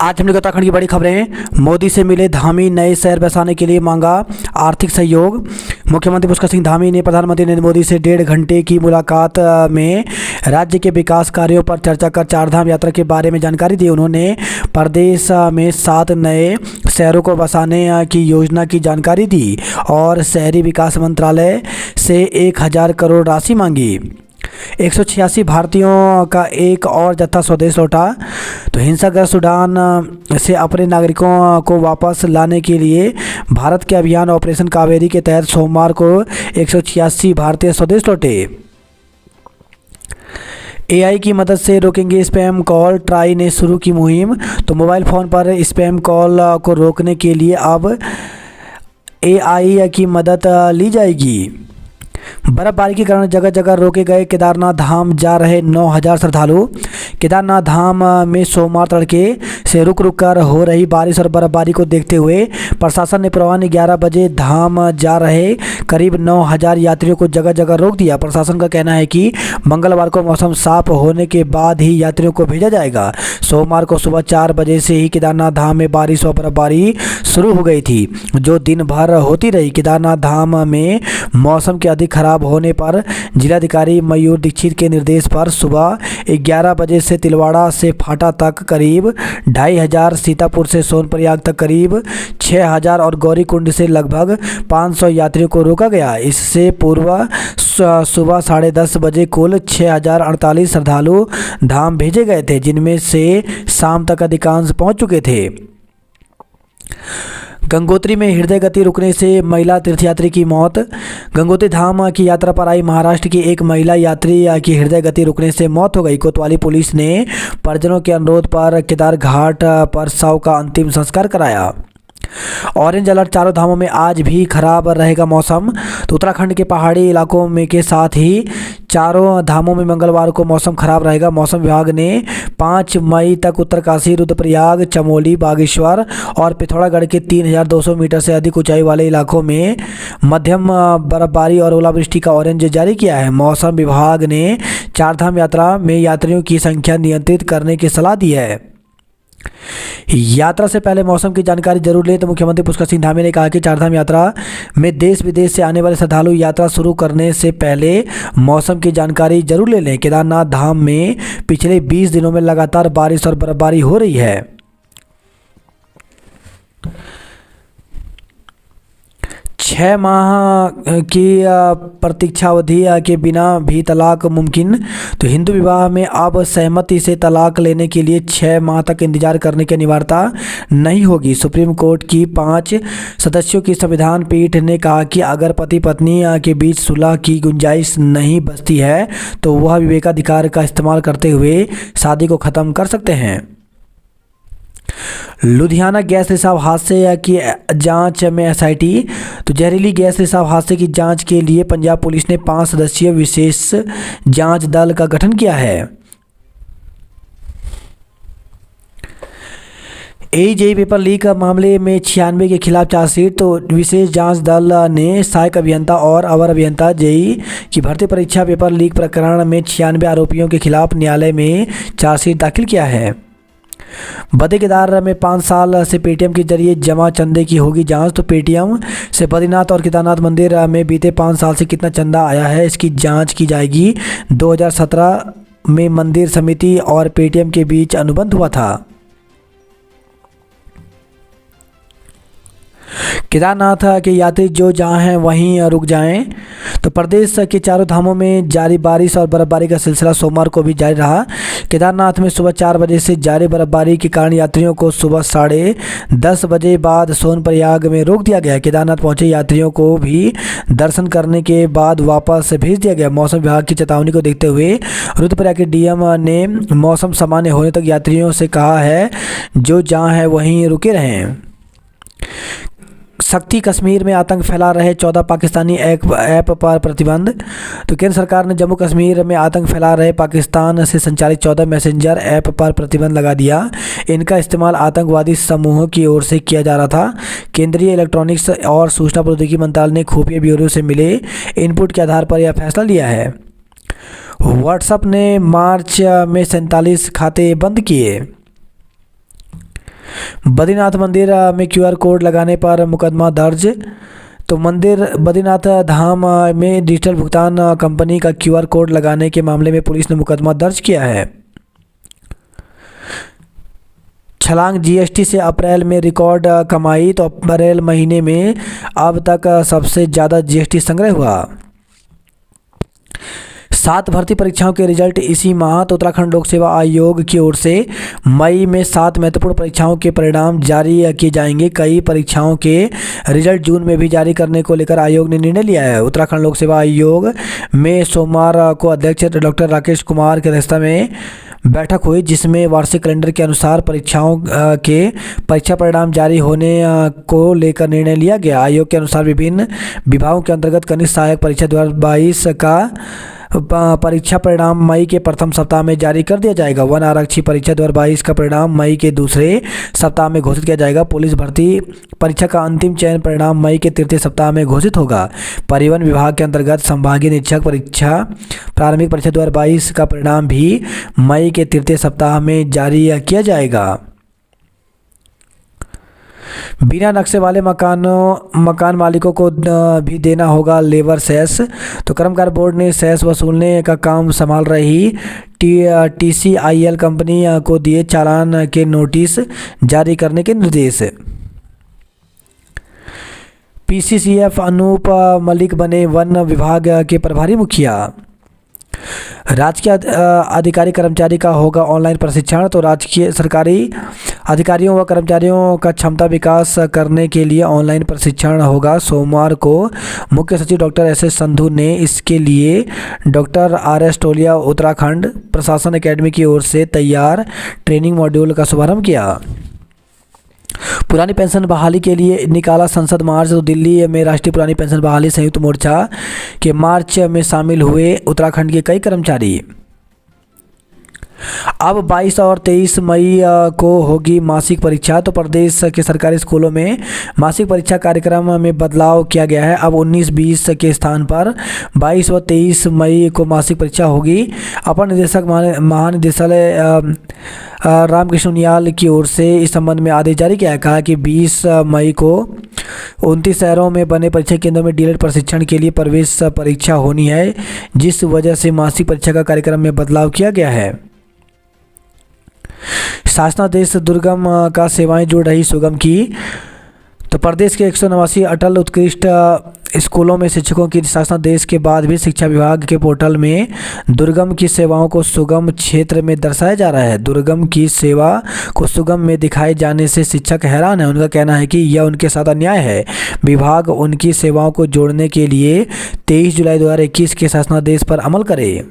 आज हमने उत्तराखंड की बड़ी खबरें। मोदी से मिले धामी, नए शहर बसाने के लिए मांगा आर्थिक सहयोग। मुख्यमंत्री पुष्कर सिंह धामी ने प्रधानमंत्री नरेंद्र मोदी से 1.5 घंटे की मुलाकात में राज्य के विकास कार्यों पर चर्चा कर चारधाम यात्रा के बारे में जानकारी दी। उन्होंने प्रदेश में 7 नए शहरों को बसाने की योजना की जानकारी दी और शहरी विकास मंत्रालय से 1000 करोड़ राशि मांगी। 186 भारतीयों का एक और जत्था स्वदेश लौटा। तो हिंसाग्रस्त सूडान से अपने नागरिकों को वापस लाने के लिए भारत के अभियान ऑपरेशन कावेरी के तहत सोमवार को 186 भारतीय स्वदेश लौटे। एआई की मदद से रोकेंगे स्पैम कॉल, ट्राई ने शुरू की मुहिम। तो मोबाइल फ़ोन पर स्पैम कॉल को रोकने के लिए अब एआई की मदद ली जाएगी। बर्फबारी के कारण जगह जगह रोके गए केदारनाथ धाम जा रहे 9000 श्रद्धालु। केदारनाथ धाम में सोमवार तड़के से रुक रुक कर हो रही बारिश और बर्फबारी को देखते हुए प्रशासन ने पूर्वाह्न 11 बजे धाम जा रहे करीब 9000 यात्रियों को जगह जगह रोक दिया। प्रशासन का कहना है कि मंगलवार को मौसम साफ होने के बाद ही यात्रियों को भेजा जाएगा। सोमवार को सुबह 4 बजे से ही केदारनाथ धाम में बारिश और बर्फबारी शुरू हो गई थी, जो दिन भर होती रही। केदारनाथ धाम में मौसम के अधिक खराब होने पर जिलाधिकारी मयूर दीक्षित के निर्देश पर सुबह 11 बजे से तिलवाड़ा से फाटा तक करीब 2500, सीतापुर से सोनप्रयाग तक करीब 6000 और गौरीकुंड से लगभग 500 यात्रियों को रोका गया। इससे पूर्व सुबह 10:30 बजे कुल 6048 श्रद्धालु धाम भेजे गए थे, जिनमें से शाम तक अधिकांश पहुंच चुके थे। गंगोत्री में हृदय गति रुकने से महिला तीर्थयात्री की मौत। गंगोत्री धाम की यात्रा पर आई महाराष्ट्र की एक महिला यात्री की हृदय गति रुकने से मौत हो गई। कोतवाली पुलिस ने परिजनों के अनुरोध पर केदार घाट पर शव का अंतिम संस्कार कराया। ऑरेंज अलर्ट, चारों धामों में आज भी खराब रहेगा मौसम। तो उत्तराखंड के पहाड़ी इलाकों में के साथ ही चारों धामों में मंगलवार को मौसम खराब रहेगा। मौसम विभाग ने 5 मई तक उत्तरकाशी, रुद्रप्रयाग, चमोली, बागेश्वर और पिथौरागढ़ के 3200 मीटर से अधिक ऊंचाई वाले इलाकों में मध्यम बर्फबारी और ओलावृष्टि का ऑरेंज जारी किया है। मौसम विभाग ने चारधाम यात्रा में यात्रियों की संख्या नियंत्रित करने की सलाह दी है। यात्रा से पहले मौसम की जानकारी जरूर लें। तो मुख्यमंत्री पुष्कर सिंह धामी ने कहा कि चारधाम यात्रा में देश विदेश से आने वाले श्रद्धालु यात्रा शुरू करने से पहले मौसम की जानकारी जरूर ले लें। केदारनाथ धाम में पिछले 20 दिनों में लगातार बारिश और बर्फबारी हो रही है। 6 माह की प्रतीक्षावधि के बिना भी तलाक मुमकिन। तो हिंदू विवाह में अब सहमति से तलाक लेने के लिए 6 माह तक इंतजार करने की अनिवार्यता नहीं होगी। सुप्रीम कोर्ट की 5 सदस्यों की संविधान पीठ ने कहा कि अगर पति पत्नी के बीच सुलह की गुंजाइश नहीं बचती है तो वह विवेकाधिकार का इस्तेमाल करते हुए शादी को ख़त्म कर सकते हैं। लुधियाना गैस रिसाव हादसे की जांच में एसआईटी। तो जहरीली गैस रिसाव हादसे की जांच के लिए पंजाब पुलिस ने 5 सदस्यीय विशेष जांच दल का गठन किया है। जेईई पेपर लीक मामले में 96 के खिलाफ चार्जशीट। तो विशेष जांच दल ने सहायक अभियंता और अवर अभियंता जेईई की भर्ती परीक्षा पेपर लीक प्रकरण में 96 आरोपियों के खिलाफ न्यायालय में चार्जशीट दाखिल किया है। बद्री केदार में 5 साल से पेटीएम के जरिए जमा चंदे की होगी जांच। तो पेटीएम से बद्रीनाथ और केदारनाथ मंदिर में बीते 5 साल से कितना चंदा आया है, इसकी जांच की जाएगी। 2017 में मंदिर समिति और पेटीएम के बीच अनुबंध हुआ था। केदारनाथ के यात्री जो जहां हैं वहीं रुक जाएं। तो प्रदेश के चारों धामों में जारी बारिश और बर्फबारी का सिलसिला सोमवार को भी जारी रहा। केदारनाथ में सुबह 4 बजे से जारी बर्फबारी के कारण यात्रियों को सुबह 10:30 बजे बाद सोनप्रयाग में रोक दिया गया। केदारनाथ पहुंचे यात्रियों को भी दर्शन करने के बाद वापस भेज दिया गया। मौसम विभाग की चेतावनी को देखते हुए रुद्रप्रयाग के डीएम ने मौसम सामान्य होने तक यात्रियों से कहा है जो जहां है वहीं रुके रहें। शक्ति कश्मीर में आतंक फैला रहे 14 पाकिस्तानी ऐप पर प्रतिबंध। तो केंद्र सरकार ने जम्मू कश्मीर में आतंक फैला रहे पाकिस्तान से संचालित 14 मैसेंजर ऐप पर प्रतिबंध लगा दिया। इनका इस्तेमाल आतंकवादी समूहों की ओर से किया जा रहा था। केंद्रीय इलेक्ट्रॉनिक्स और सूचना प्रौद्योगिकी मंत्रालय ने खुफिया ब्यूरो से मिले इनपुट के आधार पर यह फैसला लिया है। व्हाट्सएप ने मार्च में 47 खाते बंद किए। बद्रीनाथ मंदिर में क्यूआर कोड लगाने पर मुकदमा दर्ज। तो मंदिर बद्रीनाथ धाम में डिजिटल भुगतान कंपनी का क्यूआर कोड लगाने के मामले में पुलिस ने मुकदमा दर्ज किया है। छलांग जीएसटी से अप्रैल में रिकॉर्ड कमाई। तो अप्रैल महीने में अब तक सबसे ज़्यादा जीएसटी संग्रह हुआ। 7 भर्ती परीक्षाओं के रिजल्ट इसी माह। तो उत्तराखंड लोक सेवा आयोग की ओर से मई में 7 महत्वपूर्ण परीक्षाओं के परिणाम जारी किए जाएंगे। कई परीक्षाओं के रिजल्ट जून में भी जारी करने को लेकर आयोग ने निर्णय लिया है। उत्तराखंड लोक सेवा आयोग में सोमवार को अध्यक्ष डॉक्टर राकेश कुमार की अध्यक्षता में बैठक हुई, जिसमें वार्षिक कैलेंडर के अनुसार परीक्षाओं के परीक्षा परिणाम जारी होने को लेकर निर्णय लिया गया। आयोग के अनुसार विभिन्न विभागों के अंतर्गत कनिष्ठ सहायक परीक्षा 2022 का परीक्षा परिणाम मई के प्रथम सप्ताह में जारी कर दिया जाएगा। वन आरक्षी परीक्षा 2022 का परिणाम मई के दूसरे सप्ताह में घोषित किया जाएगा। पुलिस भर्ती परीक्षा का अंतिम चयन परिणाम मई के तृतीय सप्ताह में घोषित होगा। परिवहन विभाग के अंतर्गत संभागीय निरीक्षक परीक्षा प्रारंभिक परीक्षा 2022 का परिणाम भी मई के तृतीय सप्ताह में जारी किया जाएगा। बिना नक्शे वाले मकान मालिकों को भी देना होगा लेबर सेस। तो कर्मकार बोर्ड ने सेस वसूलने का काम संभाल रही टीसीआईएल कंपनी को दिए चालान के नोटिस जारी करने के निर्देश। पीसीसीएफ अनूप मलिक बने वन विभाग के प्रभारी मुखिया। राजकीय अधिकारी कर्मचारी का होगा ऑनलाइन प्रशिक्षण। तो राजकीय सरकारी अधिकारियों व कर्मचारियों का क्षमता विकास करने के लिए ऑनलाइन प्रशिक्षण होगा। सोमवार को मुख्य सचिव डॉक्टर एस संधू ने इसके लिए डॉक्टर RS टोलिया उत्तराखंड प्रशासन एकेडमी की ओर से तैयार ट्रेनिंग मॉड्यूल का शुभारंभ किया। पुरानी पेंशन बहाली के लिए निकाला संसद मार्च। तो दिल्ली में राष्ट्रीय पुरानी पेंशन बहाली संयुक्त मोर्चा के मार्च में शामिल हुए उत्तराखंड के कई कर्मचारी। अब 22 और 23 मई को होगी मासिक परीक्षा। तो प्रदेश के सरकारी स्कूलों में मासिक परीक्षा कार्यक्रम में बदलाव किया गया है। अब 19-20 के स्थान पर 22 व 23 मई को मासिक परीक्षा होगी। अपर निदेशक महानिदेशालय रामकृष्ण उनियाल की ओर से इस संबंध में आदेश जारी किया है। कहा कि 20 मई को 29 शहरों में बने परीक्षा केंद्रों में डीएलएड प्रशिक्षण के लिए प्रवेश परीक्षा होनी है, जिस वजह से मासिक परीक्षा का कार्यक्रम में बदलाव किया गया है। शासनादेश दुर्गम का सेवाएं जोड़ रही सुगम की। तो प्रदेश के 189 अटल उत्कृष्ट स्कूलों में शिक्षकों की शासनादेश के बाद भी शिक्षा विभाग के पोर्टल में दुर्गम की सेवाओं को सुगम क्षेत्र में दर्शाया जा रहा है। दुर्गम की सेवा को सुगम में दिखाए जाने से शिक्षक हैरान है। उनका कहना है कि यह उनके साथ अन्याय है। विभाग उनकी सेवाओं को जोड़ने के लिए 23 जुलाई 2021 के शासनादेश पर अमल करे।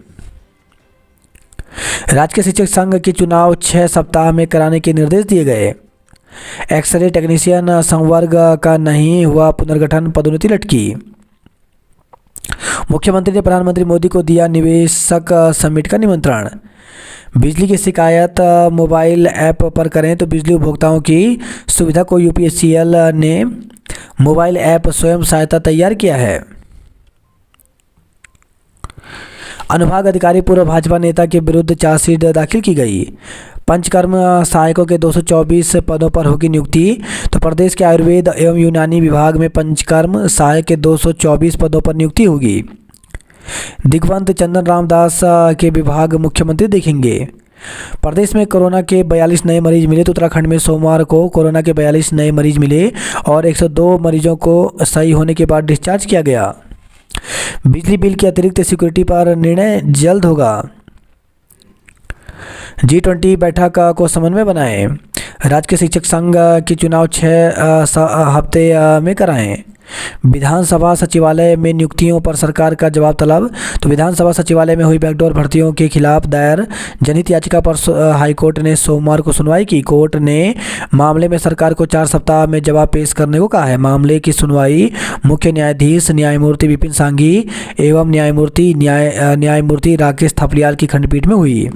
राज्य शिक्षक संघ के चुनाव 6 सप्ताह में कराने के निर्देश दिए गए। एक्सरे टेक्नीशियन संवर्ग का नहीं हुआ पुनर्गठन, पदोन्नति लटकी। मुख्यमंत्री ने प्रधानमंत्री मोदी को दिया निवेशक समिट का निमंत्रण। बिजली की शिकायत मोबाइल ऐप पर करें। तो बिजली उपभोक्ताओं की सुविधा को यूपीएससीएल ने मोबाइल ऐप स्वयं सहायता तैयार किया है। अनुभाग अधिकारी पूर्व भाजपा नेता के विरुद्ध चार्जशीट दाखिल की गई। पंचकर्म सहायकों के 224 पदों पर होगी नियुक्ति। तो प्रदेश के आयुर्वेद एवं यूनानी विभाग में पंचकर्म सहायक के 224 पदों पर नियुक्ति होगी। दिग्वंत चंदन रामदास के विभाग मुख्यमंत्री देखेंगे। प्रदेश में कोरोना के 42 नए मरीज मिले। तो उत्तराखंड में सोमवार को कोरोना के 42 नए मरीज मिले और 102 मरीजों को सही होने के बाद डिस्चार्ज किया गया। बिजली बिल की अतिरिक्त सिक्योरिटी पर निर्णय जल्द होगा। G20 बैठक को समन्वय बनाएं। राज्य के शिक्षक संघ की चुनाव 6 हफ्ते में कराएं। विधानसभा सचिवालय में नियुक्तियों पर सरकार का जवाब तलब। तो विधानसभा सचिवालय में हुई बैकडोर भर्तियों के खिलाफ दायर जनहित याचिका पर हाईकोर्ट ने सोमवार को सुनवाई की। कोर्ट ने मामले में सरकार को 4 सप्ताह में जवाब पेश करने को कहा है। मामले की सुनवाई मुख्य न्यायाधीश न्यायमूर्ति विपिन सांघी एवं न्यायमूर्ति राकेश थपलियाल की खंडपीठ में हुई।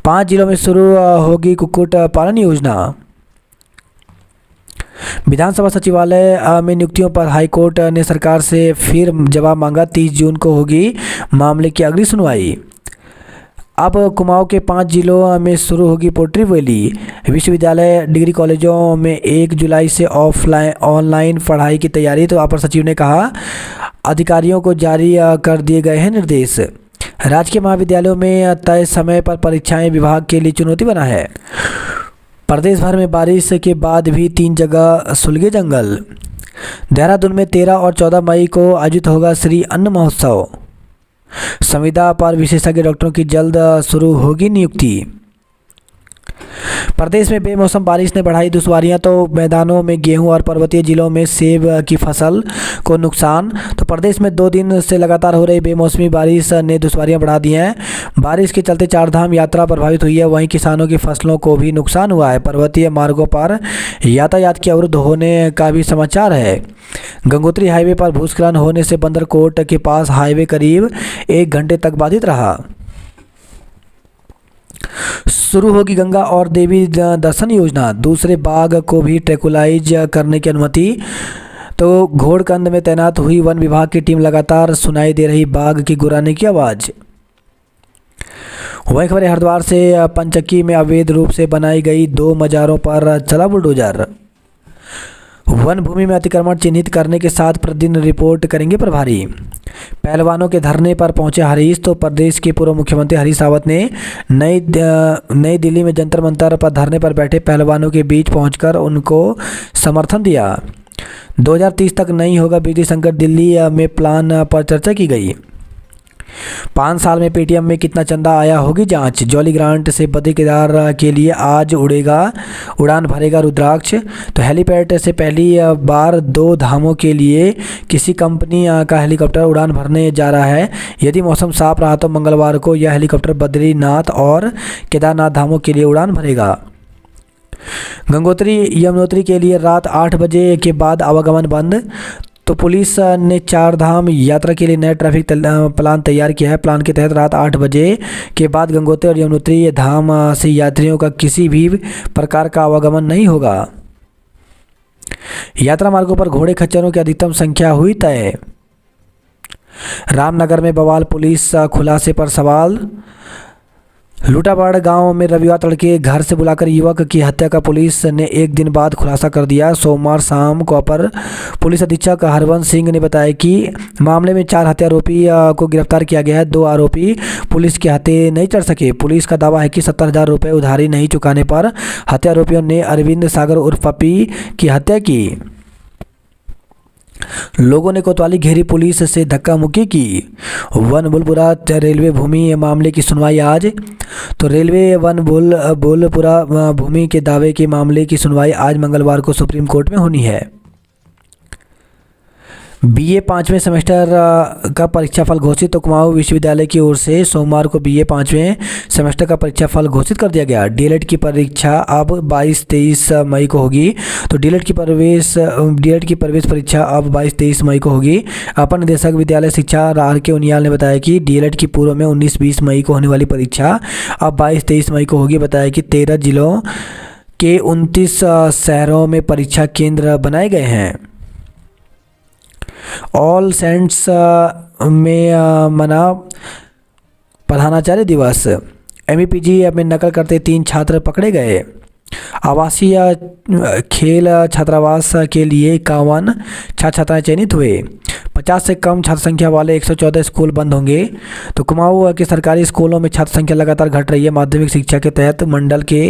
5 जिलों में शुरू होगी कुक्कुट पालन योजना। विधानसभा सचिवालय में नियुक्तियों पर हाईकोर्ट ने सरकार से फिर जवाब मांगा। 30 जून को होगी मामले की अगली सुनवाई। अब कुमाऊं के 5 जिलों में शुरू होगी पोल्ट्री वैली। विश्वविद्यालय डिग्री कॉलेजों में 1 जुलाई से ऑनलाइन पढ़ाई की तैयारी। तो अपर सचिव ने कहा अधिकारियों को जारी कर दिए गए हैं निर्देश। राजकीय महाविद्यालयों में तय समय पर परीक्षाएं विभाग के लिए चुनौती बना है। प्रदेश भर में बारिश के बाद भी 3 जगह सुलगे जंगल। देहरादून में 13 और 14 मई को आयोजित होगा श्री अन्न महोत्सव। संविदा पर विशेषज्ञ डॉक्टरों की जल्द शुरू होगी नियुक्ति। प्रदेश में बेमौसम बारिश ने बढ़ाई दुश्वारियां। तो मैदानों में गेहूं और पर्वतीय जिलों में सेब की फसल को नुकसान। तो प्रदेश में 2 दिन से लगातार हो रही बेमौसमी बारिश ने दुश्वारियां बढ़ा दी हैं। बारिश के चलते चारधाम यात्रा प्रभावित हुई है। वहीं किसानों की फसलों को भी नुकसान हुआ है। पर्वतीय मार्गों पर यातायात के अवरुद्ध होने का भी समाचार है। गंगोत्री हाईवे पर भूस्खलन होने से बंदरकोट के पास हाईवे करीब 1 घंटे तक बाधित रहा। शुरू होगी गंगा और देवी दर्शन योजना। दूसरे बाघ को भी ट्रैकुलाइज करने की अनुमति। तो घोड़कंद में तैनात हुई वन विभाग की टीम लगातार सुनाई दे रही बाघ की गुर्राने की आवाज़। वही खबर हरिद्वार से पंचक्की में अवैध रूप से बनाई गई 2 मजारों पर चला बुलडोजर। वन भूमि में अतिक्रमण चिन्हित करने के साथ प्रतिदिन रिपोर्ट करेंगे प्रभारी। पहलवानों के धरने पर पहुंचे हरीश। तो प्रदेश के पूर्व मुख्यमंत्री हरीश रावत ने नई दिल्ली में जंतर मंतर पर धरने पर बैठे पहलवानों के बीच पहुंचकर उनको समर्थन दिया। 2030 तक नहीं होगा बिजली संकट, दिल्ली में प्लान पर चर्चा की गई। 5 साल में पेटीएम में कितना चंदा आया होगी जांच। जॉली ग्रांट से बद्री केदार के लिए आज उड़ान भरेगा रुद्राक्ष। तो हेलीपैड से पहली बार 2 धामों के लिए किसी कंपनी का हेलीकॉप्टर उड़ान भरने जा रहा है। यदि मौसम साफ रहा तो मंगलवार को यह हेलीकॉप्टर बद्रीनाथ और केदारनाथ धामों के लिए उड़ान भरेगा। गंगोत्री यमुनोत्री के लिए रात 8 बजे के बाद आवागमन बंद। तो पुलिस ने 4 धाम यात्रा के लिए नया ट्रैफिक प्लान तैयार किया है। प्लान के तहत रात 8 बजे के बाद गंगोत्री और यमुनोत्री धाम से यात्रियों का किसी भी प्रकार का आवागमन नहीं होगा। यात्रा मार्गों पर घोड़े खच्चरों की अधिकतम संख्या हुई तय। रामनगर में बवाल, पुलिस खुलासे पर सवाल। लूटाबाड़ गांव में रविवार तड़के घर से बुलाकर युवक की हत्या का पुलिस ने 1 दिन बाद खुलासा कर दिया। सोमवार शाम को अपर पुलिस अधीक्षक हरवंश सिंह ने बताया कि मामले में 4 हत्या आरोपी को गिरफ्तार किया गया है। 2 आरोपी पुलिस के हाथे नहीं चढ़ सके। पुलिस का दावा है कि 70,000 रुपये उधारी नहीं चुकाने पर हत्या आरोपियों ने अरविंद सागर उर्फ पप्पी की हत्या की। लोगों ने कोतवाली घेरी, पुलिस से धक्का मुक्की की। वन बुलपुरा रेलवे भूमि मामले की सुनवाई आज। तो रेलवे वन बुलपुरा भूमि के दावे के मामले की सुनवाई आज मंगलवार को सुप्रीम कोर्ट में होनी है। बीए 5वें सेमेस्टर का परीक्षाफल घोषित। तो कुमाऊं विश्वविद्यालय की ओर से सोमवार को बीए 5वें सेमेस्टर का परीक्षाफल घोषित कर दिया गया। डीएलएड की परीक्षा अब 22-23 मई को होगी। तो डीएलएड की प्रवेश परीक्षा अब 22-23 मई को होगी। अपर निदेशक विद्यालय शिक्षा RK उनियाल ने बताया कि डीएलएड की पूर्व में 19-20 मई को होने वाली परीक्षा अब 22-23 मई को होगी। बताया कि 13 जिलों के 29 शहरों में परीक्षा केंद्र बनाए गए हैं। ऑल सेंट्स में मना प्रधानाचार्य दिवस। MEPG में नकल करते 3 छात्र पकड़े गए। आवासीय खेल छात्रावास के लिए 51 छात्र छात्राएं चयनित हुए। 50 से कम छात्र संख्या वाले 114 स्कूल बंद होंगे। तो कुमाऊं के सरकारी स्कूलों में छात्र संख्या लगातार घट रही है। माध्यमिक शिक्षा के तहत मंडल के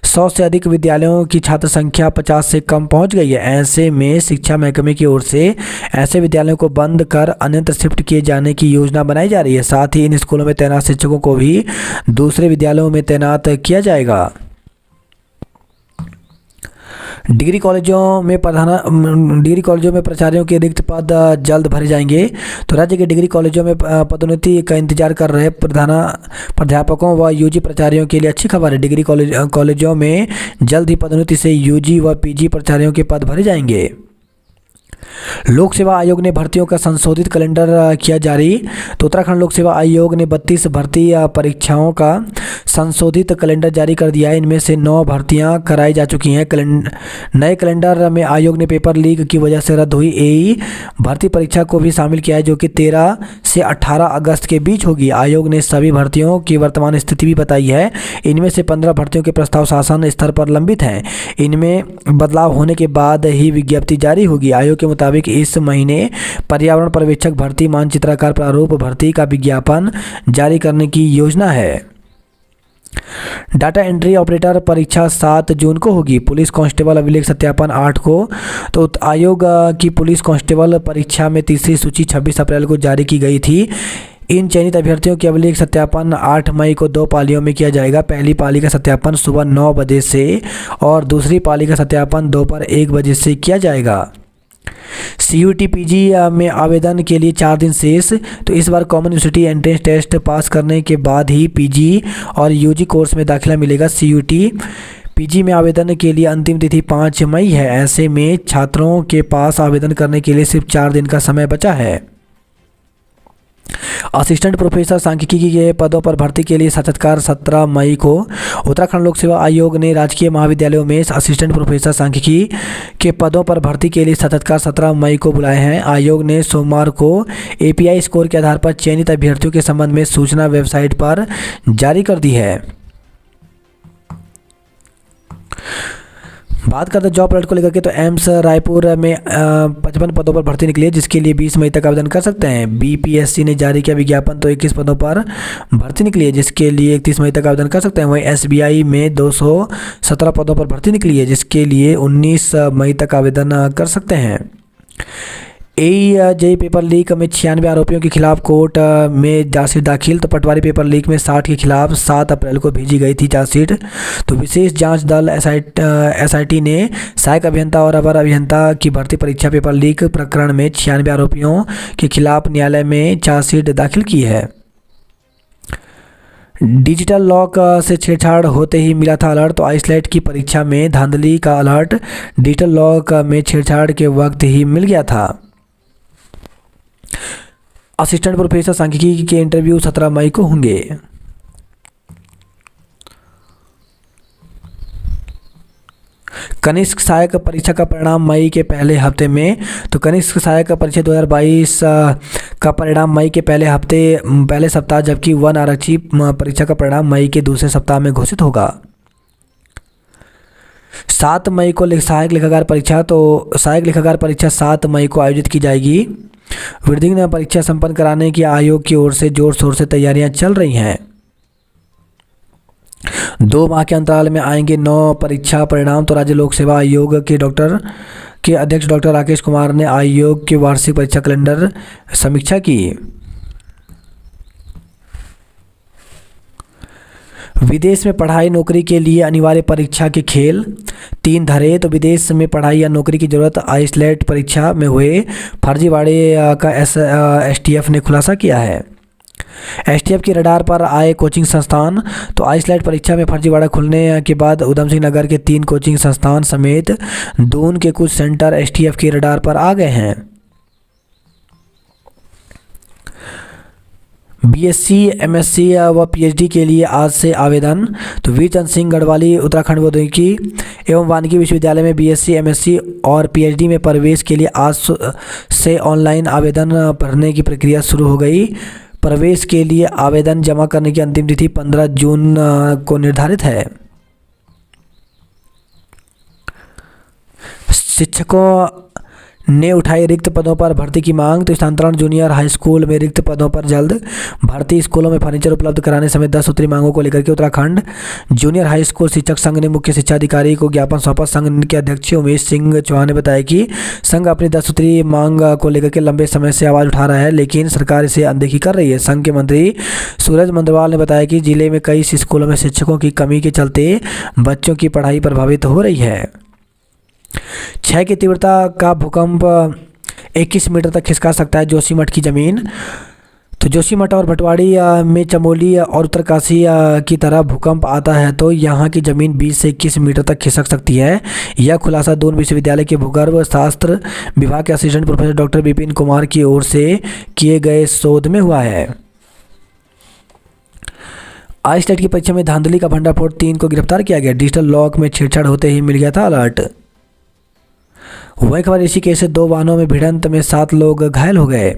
100 से अधिक विद्यालयों की छात्र संख्या 50 से कम पहुंच गई है। ऐसे में शिक्षा महकमे की ओर से ऐसे विद्यालयों को बंद कर अन्यत्र शिफ्ट किए जाने की योजना बनाई जा रही है। साथ ही इन स्कूलों में तैनात शिक्षकों को भी दूसरे विद्यालयों में तैनात किया जाएगा। डिग्री कॉलेजों में प्राचार्यों के रिक्त पद जल्द भरे जाएंगे। तो राज्य के डिग्री कॉलेजों में पदोन्नति का इंतजार कर रहे प्राध्यापकों व यूजी प्राचार्यों के लिए अच्छी खबर है। डिग्री कॉलेजों में जल्द ही पदोन्नति से यूजी व पीजी प्राचार्यों के पद भरे जाएंगे। लोक सेवा आयोग ने भर्तियों का संशोधित कैलेंडर किया जारी। तो उत्तराखंड लोक सेवा आयोग ने 32 भर्ती परीक्षाओं का संशोधित कैलेंडर जारी कर दिया है। इनमें से 9 भर्तियां कराई जा चुकी हैं। नए कैलेंडर में आयोग ने पेपर लीक की वजह से रद्द हुई एई भर्ती परीक्षा को भी शामिल किया है, जो कि 13 से 18 अगस्त के बीच होगी। आयोग ने सभी भर्तियों की वर्तमान स्थिति भी बताई है। इनमें से 15 भर्तियों के प्रस्ताव शासन स्तर पर लंबित हैं। इनमें बदलाव होने के बाद ही विज्ञप्ति जारी होगी। आयोग के मुताबिक इस महीने पर्यावरण पर्यवेक्षक भर्ती मानचित्रकार प्रारूप भर्ती का विज्ञापन जारी करने की योजना है। डाटा एंट्री ऑपरेटर परीक्षा 7 जून को होगी। पुलिस कांस्टेबल अभिलेख सत्यापन 8 को। तो आयोग की पुलिस कांस्टेबल परीक्षा में तीसरी सूची 26 अप्रैल को जारी की गई थी। इन चयनित अभ्यर्थियों के अभिलेख सत्यापन 8 मई को 2 पालियों में किया जाएगा। पहली पाली का सत्यापन सुबह 9 बजे से और दूसरी पाली का सत्यापन दोपहर 1 बजे से किया जाएगा। CUT पीजी में आवेदन के लिए 4 दिन शेष। तो इस बार common university entrance test pass करने के बाद ही पीजी और यूजी कोर्स में दाखिला मिलेगा। CUT पीजी में आवेदन के लिए अंतिम तिथि 5 मई है। ऐसे में छात्रों के पास आवेदन करने के लिए सिर्फ 4 दिन का समय बचा है। असिस्टेंट प्रोफेसर सांख्यिकी के पदों पर भर्ती के लिए साक्षात्कार 17 मई को। उत्तराखंड लोक सेवा आयोग ने राजकीय महाविद्यालयों में असिस्टेंट प्रोफेसर सांख्यिकी के पदों पर भर्ती के लिए साक्षात्कार 17 मई को बुलाए हैं। आयोग ने सोमवार को API स्कोर के आधार पर चयनित अभ्यर्थियों के संबंध में सूचना वेबसाइट पर जारी कर दी है। बात करते हैं जॉब अलर्ट को लेकर के। तो एम्स रायपुर में 55 पदों पर भर्ती निकली है, जिसके लिए 20 मई तक आवेदन कर सकते हैं। BPSC ने जारी किया विज्ञापन। तो 21 पदों पर भर्ती निकली है, जिसके लिए 31 मई तक आवेदन कर सकते हैं। वहीं SBI में 217 पदों पर भर्ती निकली है, जिसके लिए 19 मई तक आवेदन कर सकते हैं। AEJE पेपर लीक में 96 आरोपियों के खिलाफ कोर्ट में चार्जशीट दाखिल। तो पटवारी पेपर लीक में 60 के खिलाफ 7 अप्रैल को भेजी गई थी चार्जशीट। तो विशेष जांच दल SIT ने सहायक अभियंता और अवर अभियंता की भर्ती परीक्षा पेपर लीक प्रकरण में 96 आरोपियों के खिलाफ न्यायालय में चार्जशीट दाखिल की है। डिजिटल लॉक से छेड़छाड़ होते ही मिला था अलर्ट। तो आइसलेट की परीक्षा में धांधली का अलर्ट डिजिटल लॉक में छेड़छाड़ के वक्त ही मिल गया था। असिस्टेंट प्रोफेसर सांख्यिकी के इंटरव्यू 17 मई को होंगे। कनिष्क सहायक परीक्षा का परिणाम मई के पहले हफ्ते में। तो कनिष्क सहायक परीक्षा 2022 का परिणाम मई के पहले सप्ताह, जबकि वन आरक्षी परीक्षा का परिणाम मई के दूसरे सप्ताह में घोषित होगा। 7 मई को सहायक लेखाकार परीक्षा। तो सहायक लेखाकार परीक्षा 7 मई को आयोजित की जाएगी। विधिज्ञ परीक्षा संपन्न कराने की आयोग की ओर से जोर शोर से तैयारियां चल रही हैं। 2 माह के अंतराल में आएंगे 9 परीक्षा परिणाम। तो राज्य लोक सेवा आयोग के अध्यक्ष डॉक्टर राकेश कुमार ने आयोग के वार्षिक परीक्षा कैलेंडर समीक्षा की। विदेश में पढ़ाई नौकरी के लिए अनिवार्य परीक्षा के खेल 3 धरे। तो विदेश में पढ़ाई या नौकरी की जरूरत आइसलेट परीक्षा में हुए फर्जीवाड़े का STF ने खुलासा किया है। STF की रडार पर आए कोचिंग संस्थान। तो आइसलेट परीक्षा में फर्जीवाड़ा खुलने के बाद उधम सिंह नगर के 3 कोचिंग संस्थान समेत दून के कुछ सेंटर STF की रडार पर आ गए हैं। BSc, MSc व PhD के लिए आज से आवेदन। तो वीरचंद सिंह गढ़वाली उत्तराखंड प्रौद्योगिकी एवं वानिकी विश्वविद्यालय में BSc, MSc और PhD में प्रवेश के लिए आज से ऑनलाइन आवेदन भरने की प्रक्रिया शुरू हो गई। प्रवेश के लिए आवेदन जमा करने की अंतिम तिथि 15 जून को निर्धारित है। शिक्षकों ने उठाई रिक्त पदों पर भर्ती की मांग। तो स्थानांतरण जूनियर हाई स्कूल में रिक्त पदों पर जल्द भर्ती। स्कूलों में फर्नीचर उपलब्ध कराने समेत 10 सूत्री मांगों को लेकर के उत्तराखंड जूनियर हाई स्कूल शिक्षक संघ ने मुख्य शिक्षा अधिकारी को ज्ञापन सौंपा। संघ के अध्यक्ष उमेश सिंह चौहान ने बताया कि संघ अपनी 10 सूत्री मांग को लेकर के लंबे समय से आवाज़ उठा रहा है, लेकिन सरकार इसे अनदेखी कर रही है। संघ के मंत्री सूरज मंडवाल ने बताया कि जिले में कई स्कूलों में शिक्षकों की कमी के चलते बच्चों की पढ़ाई प्रभावित हो रही है। 6 की तीव्रता का भूकंप 21 मीटर तक खिसका सकता है जोशीमठ की ज़मीन। तो जोशीमठ और भटवाड़ी में चमोली और उत्तरकाशी की तरह भूकंप आता है तो यहाँ की ज़मीन 20 से 21 मीटर तक खिसक सकती है। यह खुलासा दून विश्वविद्यालय के भूगर्भ शास्त्र विभाग के assistant professor doctor Vipin Kumar की ओर से किए गए शोध में हुआ है। आई स्टेट की परीक्षा में धांधली का भंडाफोड़, 3 को गिरफ्तार किया गया। डिजिटल लॉक में छेड़छाड़ होते ही मिल गया था अलर्ट। वही खबर ऋषिकेश से 2 वाहनों में भिड़ंत में 7 लोग घायल हो गए।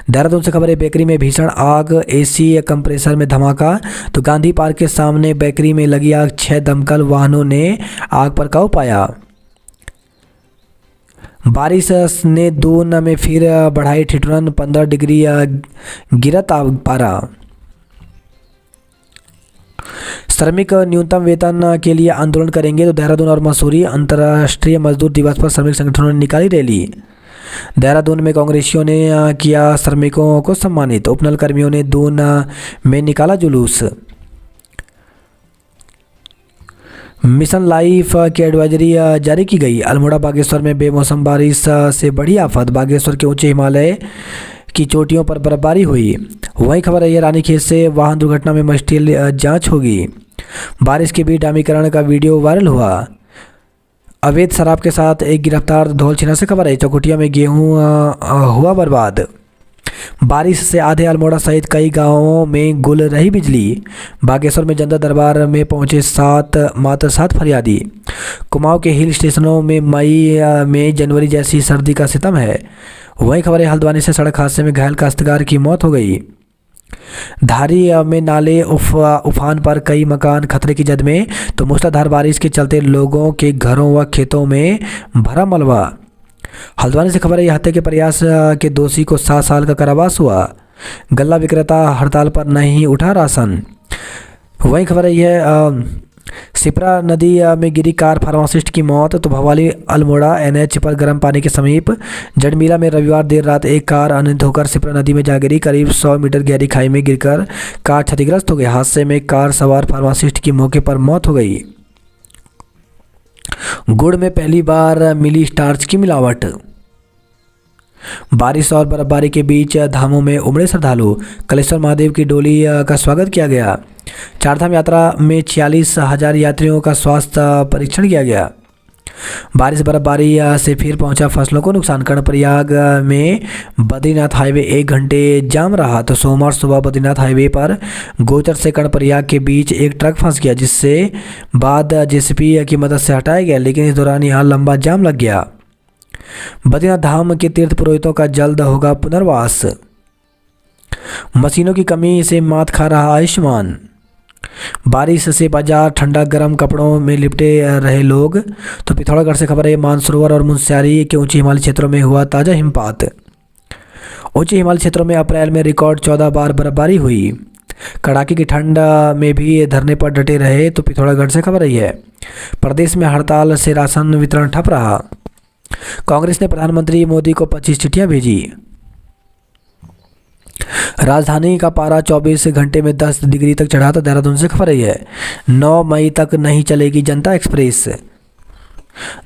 देहरादून से खबर है बेकरी में भीषण आग, एसी कंप्रेसर में धमाका। तो गांधी पार्क के सामने बेकरी में लगी आग, 6 दमकल वाहनों ने आग पर काबू पाया। बारिश ने दून में फिर बढ़ाई ठिठुरन, 15 डिग्री गिरा पारा। श्रमिक न्यूनतम वेतन के लिए आंदोलन करेंगे। तो देहरादून और मसूरी अंतर्राष्ट्रीय मजदूर दिवस पर श्रमिक संगठनों ने निकाली रैली। देहरादून में कांग्रेसियों ने किया श्रमिकों को सम्मानित। उपनल कर्मियों ने दून में निकाला जुलूस। मिशन लाइफ की एडवाइजरी जारी की गई। अल्मोड़ा बागेश्वर में बेमौसम बारिश से बड़ी आफत। बागेश्वर के ऊंचे हिमालय की चोटियों पर बर्फबारी हुई। वही खबर है ये रानीखेत से वाहन दुर्घटना में मजिस्ट्रियल जांच होगी। बारिश के बीच डामीकरण का वीडियो वायरल हुआ। अवैध शराब के साथ एक गिरफ्तार। धौलछिना से खबर है चौकुटिया में गेहूं हुआ बर्बाद। बारिश से आधे अल्मोड़ा सहित कई गांवों में गुल रही बिजली। बागेश्वर में जनता दरबार में पहुंचे मात्र 7 फरियादी। कुमाऊं के हिल स्टेशनों में मई में जनवरी जैसी सर्दी का सितम है। वही खबर है हल्द्वानी से सड़क हादसे में घायल काश्तकार की मौत हो गई। धारी में नाले उफान पर कई मकान खतरे की जद में। तो मूसलाधार बारिश के चलते लोगों के घरों व खेतों में भरा मलबा। हल्द्वानी से खबर है हत्या के प्रयास के दोषी को 7 साल का कारावास हुआ। गल्ला विक्रेता हड़ताल पर नहीं उठा राशन। वही खबर है यह सिपरा नदी में गिरी कार, फार्मासिस्ट की मौत। तो भवाली अल्मोड़ा एनएच पर गर्म पानी के समीप जडमीला में रविवार देर रात एक कार अनियंत्रित होकर सिपरा नदी में जा गिरी। करीब 100 मीटर गहरी खाई में गिरकर कार क्षतिग्रस्त हो गई। हादसे में कार सवार फार्मासिस्ट की मौके पर मौत हो गई। गुड़ में पहली बार मिली स्टार्च की मिलावट। बारिश और बर्फबारी के बीच धामों में उमड़े श्रद्धालु। कलेश्वर महादेव की डोली का स्वागत किया गया। चारधाम यात्रा में 46,000 यात्रियों का स्वास्थ्य परीक्षण किया गया। बारिश बर्फबारी से फिर पहुंचा फसलों को नुकसान। कर्णप्रयाग में बद्रीनाथ हाईवे 1 घंटे जाम रहा। तो सोमवार सुबह बद्रीनाथ हाईवे पर गोचर से कर्णप्रयाग के बीच एक ट्रक फंस गया, जिससे बाद जेसीबी की मदद से हटाया गया, लेकिन इस दौरान यहां लंबा जाम लग गया। बद्रीनाथ धाम के तीर्थ पुरोहितों का जल्द होगा पुनर्वास। मशीनों की कमी से मात खा रहा आयुष्मान। बारिश से बाजार ठंडा, गर्म कपड़ों में लिपटे रहे लोग। तो पिथौरागढ़ से खबर है मानसरोवर और मुनस्यारी के ऊंचे हिमालय क्षेत्रों में हुआ ताज़ा हिमपात। ऊंचे हिमालय क्षेत्रों में अप्रैल में रिकॉर्ड 14 बार बर्फबारी हुई। कड़ाके की ठंड में भी धरने पर डटे रहे। तो पिथौरागढ़ से खबर है प्रदेश में हड़ताल से राशन वितरण ठप रहा। कांग्रेस ने प्रधानमंत्री मोदी को 25 चिट्ठियां भेजी। राजधानी का पारा 24 घंटे में 10 डिग्री तक चढ़ा। तो देहरादून से खबर है 9 मई तक नहीं चलेगी जनता एक्सप्रेस।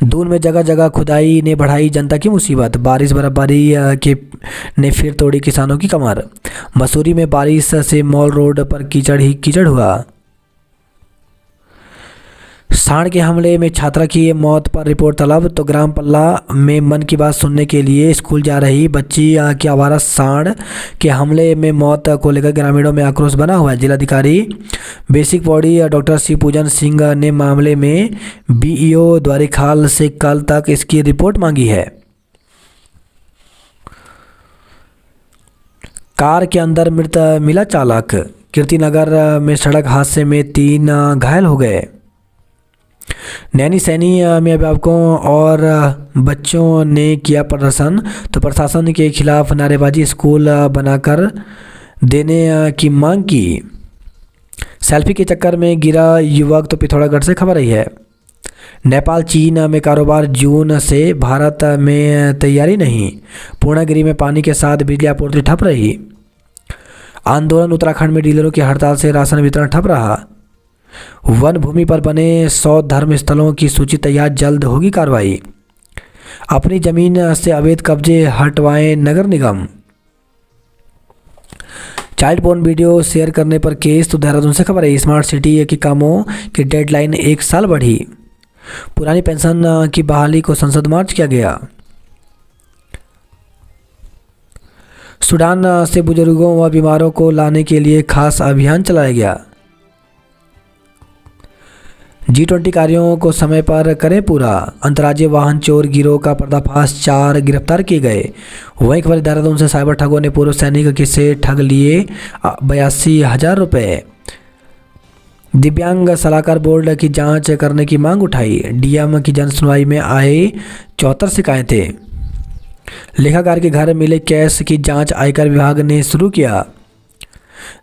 दून में जगह जगह खुदाई ने बढ़ाई जनता की मुसीबत। बारिश बर्फबारी के ने फिर तोड़ी किसानों की कमर। मसूरी में बारिश से मॉल रोड पर कीचड़ ही कीचड़ हुआ। सांड के हमले में छात्रा की मौत पर रिपोर्ट तलब। तो ग्राम पल्ला में मन की बात सुनने के लिए स्कूल जा रही बच्ची की आवारा सांड के हमले में मौत को लेकर ग्रामीणों में आक्रोश बना हुआ है। जिलाधिकारी बेसिक बॉडी डॉक्टर शिव पूजन सिंह ने मामले में बीईओ द्वारिखाल से कल तक इसकी रिपोर्ट मांगी है। कार के अंदर मृत मिला चालक। कीर्तिनगर में सड़क हादसे में 3 घायल हो गए। नैनी सैनी में अभिभावकों और बच्चों ने किया प्रदर्शन। तो प्रशासन के खिलाफ नारेबाजी, स्कूल बनाकर देने की मांग की। सेल्फी के चक्कर में गिरा युवक। तो पिथौरागढ़ से खबर आई है नेपाल चीन में कारोबार जून से, भारत में तैयारी नहीं। पूर्णागिरी में पानी के साथ बिजली आपूर्ति ठप रही। आंदोलन। उत्तराखंड में डीलरों की हड़ताल से राशन वितरण ठप रहा। वन भूमि पर बने 100 धर्म स्थलों की सूची तैयार, जल्द होगी कार्रवाई। अपनी जमीन से अवैध कब्जे हटवाएं नगर निगम। चाइल्ड पोर्न वीडियो शेयर करने पर केस। तो देहरादून से खबर है, स्मार्ट सिटी के कामों की डेडलाइन 1 साल बढ़ी। पुरानी पेंशन की बहाली को संसद मार्च किया गया। सूडान से बुजुर्गों व बीमारों को लाने के लिए खास अभियान चलाया गया। G20 कार्यों को समय पर करें पूरा। अंतर्राज्यीय वाहन चोर गिरोह का पर्दाफाश, 4 गिरफ्तार किए गए। वहीं खबर देहरादून से, साइबर ठगों ने पूर्व सैनिक से ठग लिए 82,000 रुपये। दिव्यांग सलाहकार बोर्ड की जांच करने की मांग उठाई। डीएम की जन सुनवाई में आए 74 शिकायतें। लेखाकार के घर मिले कैश की जांच आयकर विभाग ने शुरू किया।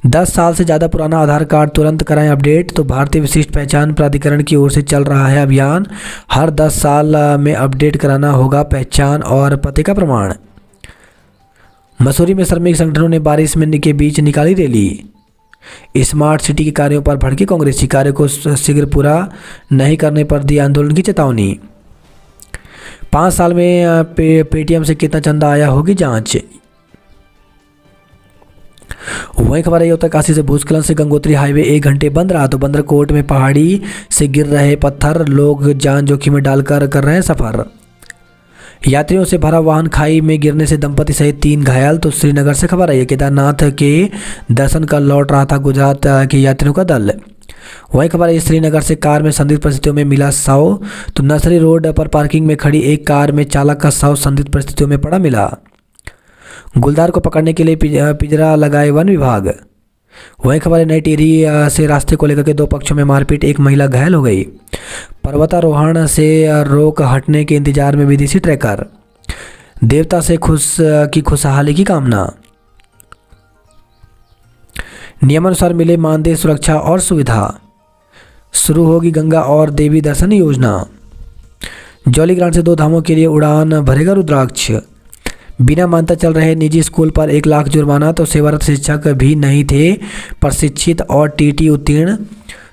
10 साल से ज़्यादा पुराना आधार कार्ड तुरंत कराएं अपडेट। तो भारतीय विशिष्ट पहचान प्राधिकरण की ओर से चल रहा है अभियान। हर 10 साल में अपडेट कराना होगा पहचान और पते का प्रमाण। मसूरी में श्रमिक संगठनों ने बारिश में के बीच निकाली रैली। स्मार्ट सिटी के कार्यों पर भड़के कांग्रेसी, कार्य को शीघ्र पूरा नहीं करने पर दी आंदोलन की चेतावनी। 5 साल में पेटीएम से कितना चंदा आया होगी जांच। वहीं खबर है उत्तरकाशी से, भूस्खलन से गंगोत्री हाईवे 1 घंटे बंद रहा। तो बंदरकोट में पहाड़ी से गिर रहे पत्थर, लोग जान जोखिम में डालकर कर रहे हैं सफर। यात्रियों से भरा वाहन खाई में गिरने से दंपति सहित 3 घायल। तो श्रीनगर से खबर है, केदारनाथ के दर्शन कर लौट रहा था गुजरात के यात्रियों का दल। वहीं खबर है, श्रीनगर से कार में संदिग्ध परिस्थितियों में मिला शव। तो नर्सरी रोड पर पार्किंग में खड़ी एक कार में चालक का शव संदिग्ध परिस्थितियों में पड़ा मिला। गुलदार को पकड़ने के लिए पिंजरा लगाए वन विभाग। वहीं खबर है, नई टिहरी से रास्ते को लेकर के 2 पक्षों में मारपीट, एक महिला घायल हो गई। पर्वतारोहण से रोक हटने के इंतजार में विदेशी ट्रैकर। देवता से खुशहाली की कामना। नियमानुसार मिले मानदेय, सुरक्षा और सुविधा। शुरू होगी गंगा और देवी दर्शन योजना। जौलीग्रांट से 2 धामों के लिए उड़ान भरेगा रुद्राक्ष। बिना मान्यता चल रहे निजी स्कूल पर 1 लाख जुर्माना। तो सेवारत शिक्षक भी नहीं थे प्रशिक्षित और टीटी उत्तीर्ण।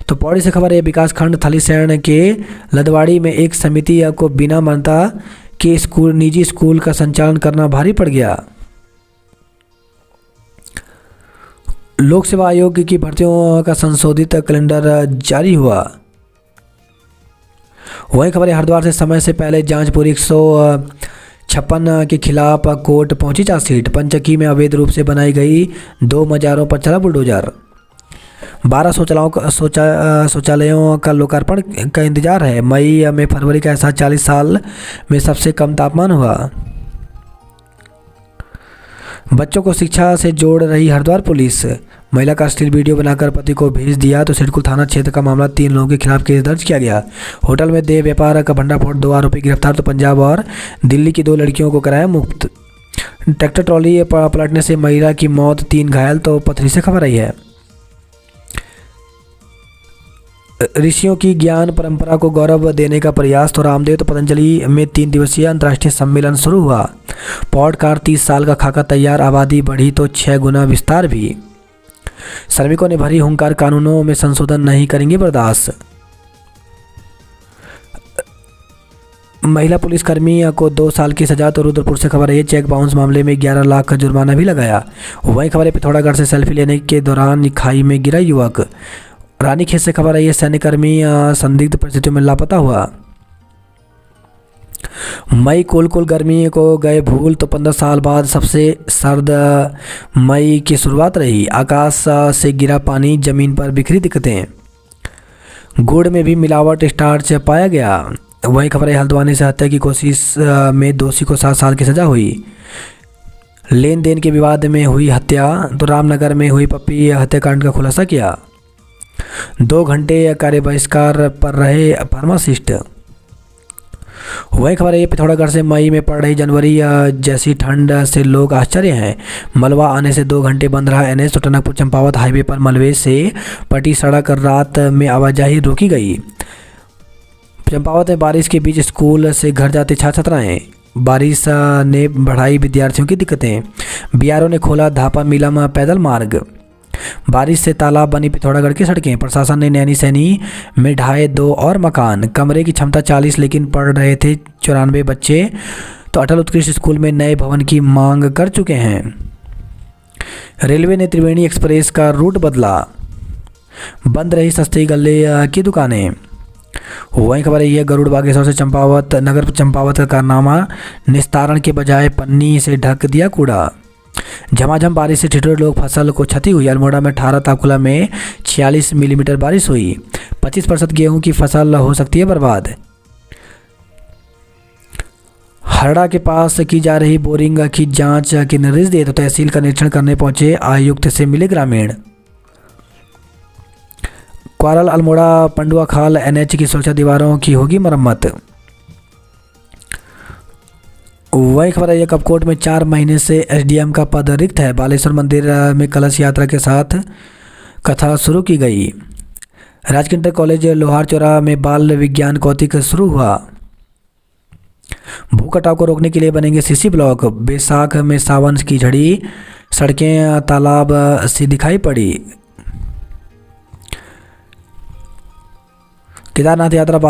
तो पौड़ी से खबर है, विकास खंड थलीसैंण के लदवाड़ी में एक समिति को बिना मान्यता के निजी स्कूल का संचालन करना भारी पड़ गया। लोक सेवा आयोग की भर्तियों का संशोधित कैलेंडर जारी हुआ। वहीं खबर है, हरिद्वार से समय से पहले जांच पूरी, 156 के खिलाफ कोर्ट पहुंची चार्जशीट। पंचकी में अवैध रूप से बनाई गई 2 मजारों पर चला बुलडोजर। 12 शौचालयों का लोकार्पण का इंतजार है। मई में फरवरी का ऐसा 40 साल में सबसे कम तापमान हुआ। बच्चों को शिक्षा से जोड़ रही हरिद्वार पुलिस। महिला का अश्लील वीडियो बनाकर पति को भेज दिया। तो सिडकुल थाना क्षेत्र का मामला, 3 लोगों के खिलाफ केस दर्ज किया गया। होटल में देह व्यापार का भंडाफोड़, 2 आरोपी गिरफ्तार। तो पंजाब और दिल्ली की 2 लड़कियों को कराया मुक्त। ट्रैक्टर ट्रॉली पलटने से महिला की मौत, 3 घायल। तो पथरी से खबर आई है, ऋषियों की ज्ञान परंपरा को गौरव देने का प्रयास। तो रामदेव तो पतंजलि में 3 दिवसीय अंतर्राष्ट्रीय सम्मेलन शुरू हुआ। पॉडकास्ट 30 साल का खाका तैयार, आबादी बढ़ी तो 6 गुना विस्तार भी। श्रमिकों ने भरी हुंकार, कानूनों में संशोधन नहीं करेंगे बर्दाश्त। महिला पुलिसकर्मी को 2 साल की सजा। तो रुद्रपुर से खबर है, चेक बाउंस मामले में 11 लाख का जुर्माना भी लगाया। वहीं खबर है, पिथौरागढ़ से सेल्फी लेने के दौरान खाई में गिरा युवक। रानीखेत से खबर है, सैन्यकर्मी संदिग्ध परिस्थितियों में लापता हुआ। मई कुल गर्मी को गए भूल। तो 15 साल बाद सबसे सर्द मई की शुरुआत रही। आकाश से गिरा पानी, जमीन पर बिखरी दिक्कतें। गुड़ में भी मिलावट, स्टार्च पाया गया। वही खबर है, हल्द्वानी से हत्या की कोशिश में दोषी को 7 साल की सजा हुई। लेन देन के विवाद में हुई हत्या। तो रामनगर में हुई पप्पी हत्याकांड का खुलासा किया। 2 घंटे कार्य बहिष्कार पर रहे फार्मासिस्ट। वही खबर है, पिथौरागढ़ से मई में पड़ रही जनवरी जैसी ठंड से लोग आश्चर्य हैं। मलबा आने से 2 घंटे बंद रहा एनएच। तो टनकपुर चंपावत हाईवे पर मलबे से पटी सड़क, रात में आवाजाही रोकी गई। चंपावत में बारिश के बीच स्कूल से घर जाते छात्र छात्राएं। बारिश ने बढ़ाई विद्यार्थियों की दिक्कतें। बीआरओ ने खोला धापा मीलम पैदल मार्ग। बारिश से तालाब बनी पिथौरागढ़ की सड़कें। प्रशासन ने नैनी सैनी में ढाए 2 और मकान। कमरे की क्षमता 40 लेकिन पढ़ रहे थे 94 बच्चे। तो अटल उत्कृष्ट स्कूल में नए भवन की मांग कर चुके हैं। रेलवे ने त्रिवेणी एक्सप्रेस का रूट बदला। बंद रही सस्ती गल्ले की दुकानें। वहीं खबर यही है, गरुड़ बागेश्वर से चंपावत नगर चंपावत का कारनामा। निस्तारण के बजाय पन्नी से ढक दिया कूड़ा। झमाझम बारिश से ठिठुरे लोग, फसल को क्षति हुई। अल्मोड़ा में 18, ताकुला में 46 मिलीमीटर बारिश हुई। 25% गेहूं की फसल हो सकती है बर्बाद। हरड़ा के पास की जा रही बोरिंग की जांच के निर्देश दिए। तो तहसील का निरीक्षण करने पहुंचे आयुक्त से मिले ग्रामीण। क्वारल अल्मोड़ा पंडुआ खाल NH की सुरक्षा दीवारों की होगी मरम्मत। वही खबर है, कपकोट में 4 महीने से SDM का पद रिक्त है। बालेश्वर मंदिर में कलश यात्रा के साथ कथा शुरू की गई। राजकीय इंटर कॉलेज लोहार चौरा में बाल विज्ञान कौतिक शुरू हुआ। भू कटाव को रोकने के लिए बनेंगे CC ब्लॉक। बैसाख में सावन की झड़ी, सड़कें तालाब सी दिखाई पड़ी। केदारनाथ यात्रा